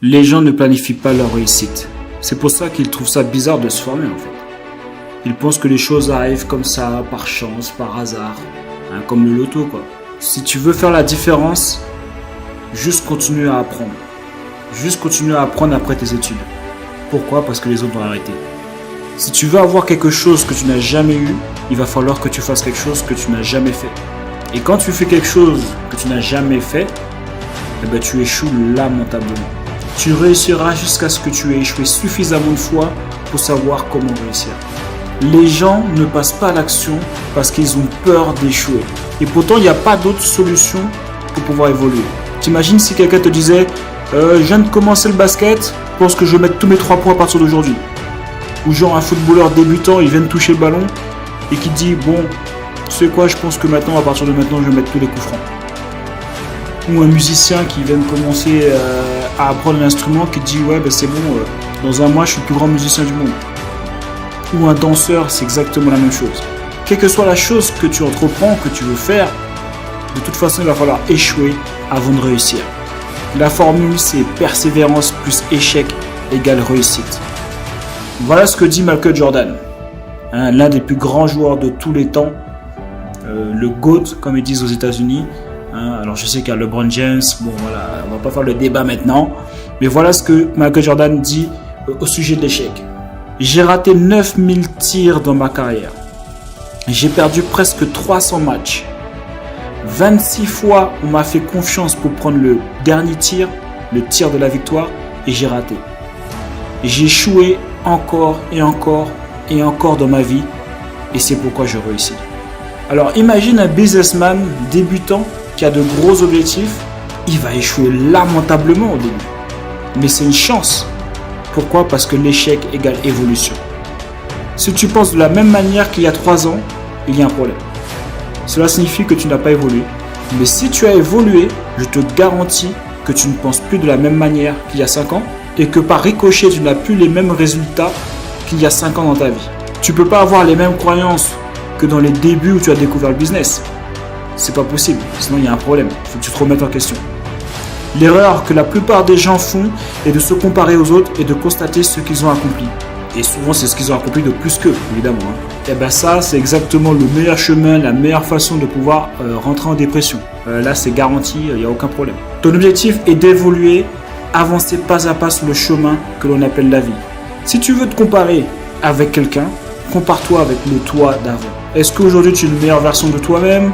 Les gens ne planifient pas leur réussite. C'est pour ça qu'ils trouvent ça bizarre de se former en fait. Ils pensent que les choses arrivent comme ça, par chance, par hasard, hein, comme le loto quoi. Si tu veux faire la différence, juste continue à apprendre. Juste continue à apprendre après tes études. Pourquoi? Parce que les autres vont arrêter. Si tu veux avoir quelque chose que tu n'as jamais eu, il va falloir que tu fasses quelque chose que tu n'as jamais fait. Et quand tu fais quelque chose que tu n'as jamais fait, eh ben, tu échoues lamentablement. Tu réussiras jusqu'à ce que tu aies échoué suffisamment de fois pour savoir comment réussir. Les gens ne passent pas à l'action parce qu'ils ont peur d'échouer. Et pourtant, il n'y a pas d'autre solution pour pouvoir évoluer. T'imagines si quelqu'un te disait je viens de commencer le basket, je pense que je vais mettre tous mes 3 points à partir d'aujourd'hui. Ou genre un footballeur débutant, il vient de toucher le ballon et qui dit bon, tu sais quoi, je pense que maintenant, à partir de maintenant, je vais mettre tous les coups francs. Ou un musicien qui vient de commencer à apprendre un instrument qui dit ouais ben c'est bon, dans un mois je suis le plus grand musicien du monde. Ou un danseur, c'est exactement la même chose. Quelle que soit la chose que tu entreprends, que tu veux faire, de toute façon il va falloir échouer avant de réussir. La formule c'est persévérance plus échec égale réussite. Voilà ce que dit Michael Jordan, hein, l'un des plus grands joueurs de tous les temps, le GOAT comme ils disent aux États-Unis. Alors je sais qu'il y a LeBron James, bon voilà, on va pas faire le débat maintenant, mais voilà ce que Michael Jordan dit au sujet de l'échec. J'ai raté 9000 tirs dans ma carrière. J'ai perdu presque 300 matchs. 26 fois on m'a fait confiance pour prendre le dernier tir, le tir de la victoire, et j'ai raté. J'ai échoué encore et encore et encore dans ma vie, et c'est pourquoi je réussis. Alors imagine un businessman débutant qui a de gros objectifs, il va échouer lamentablement au début. Mais c'est une chance. Pourquoi? Parce que l'échec égale évolution. Si tu penses de la même manière qu'il y a 3 ans, il y a un problème. Cela signifie que tu n'as pas évolué. Mais si tu as évolué, je te garantis que tu ne penses plus de la même manière qu'il y a 5 ans et que par ricochet, tu n'as plus les mêmes résultats qu'il y a 5 ans dans ta vie. Tu ne peux pas avoir les mêmes croyances que dans les débuts où tu as découvert le business. C'est pas possible, sinon il y a un problème, il faut que tu te remettes en question. L'erreur que la plupart des gens font est de se comparer aux autres et de constater ce qu'ils ont accompli. Et souvent c'est ce qu'ils ont accompli de plus qu'eux, évidemment. Et bien ça, c'est exactement le meilleur chemin, la meilleure façon de pouvoir rentrer en dépression. Là c'est garanti, il n'y a aucun problème. Ton objectif est d'évoluer, avancer pas à pas sur le chemin que l'on appelle la vie. Si tu veux te comparer avec quelqu'un, compare-toi avec le toi d'avant. Est-ce qu'aujourd'hui tu es une meilleure version de toi-même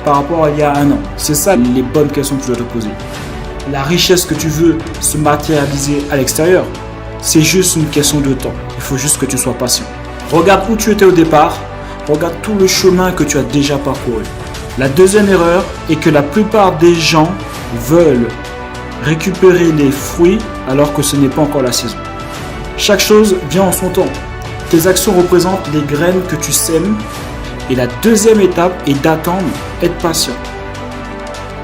par rapport à il y a un an? C'est ça les bonnes questions que tu dois te poser. La richesse que tu veux se matérialiser à l'extérieur, c'est juste une question de temps. Il faut juste que tu sois patient. Regarde où tu étais au départ, regarde tout le chemin que tu as déjà parcouru. La deuxième erreur est que la plupart des gens veulent récupérer les fruits alors que ce n'est pas encore la saison. Chaque chose vient en son temps. Tes actions représentent les graines que tu sèmes. Et la deuxième étape est d'attendre, être patient.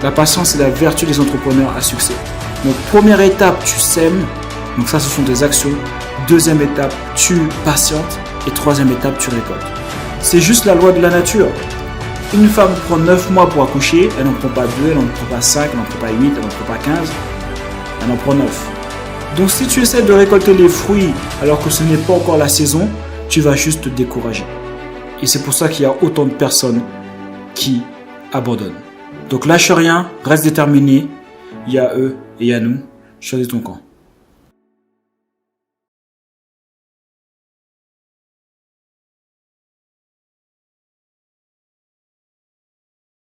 La patience est la vertu des entrepreneurs à succès. Donc première étape, tu sèmes. Donc ça, ce sont des actions. Deuxième étape, tu patientes. Et troisième étape, tu récoltes. C'est juste la loi de la nature. Une femme prend 9 mois pour accoucher. Elle n'en prend pas 2, elle n'en prend pas 5, elle n'en prend pas 8, elle n'en prend pas 15. Elle en prend 9. Donc si tu essaies de récolter les fruits alors que ce n'est pas encore la saison, tu vas juste te décourager. Et c'est pour ça qu'il y a autant de personnes qui abandonnent. Donc lâche rien, reste déterminé. Il y a eux et il y a nous. Choisis ton camp.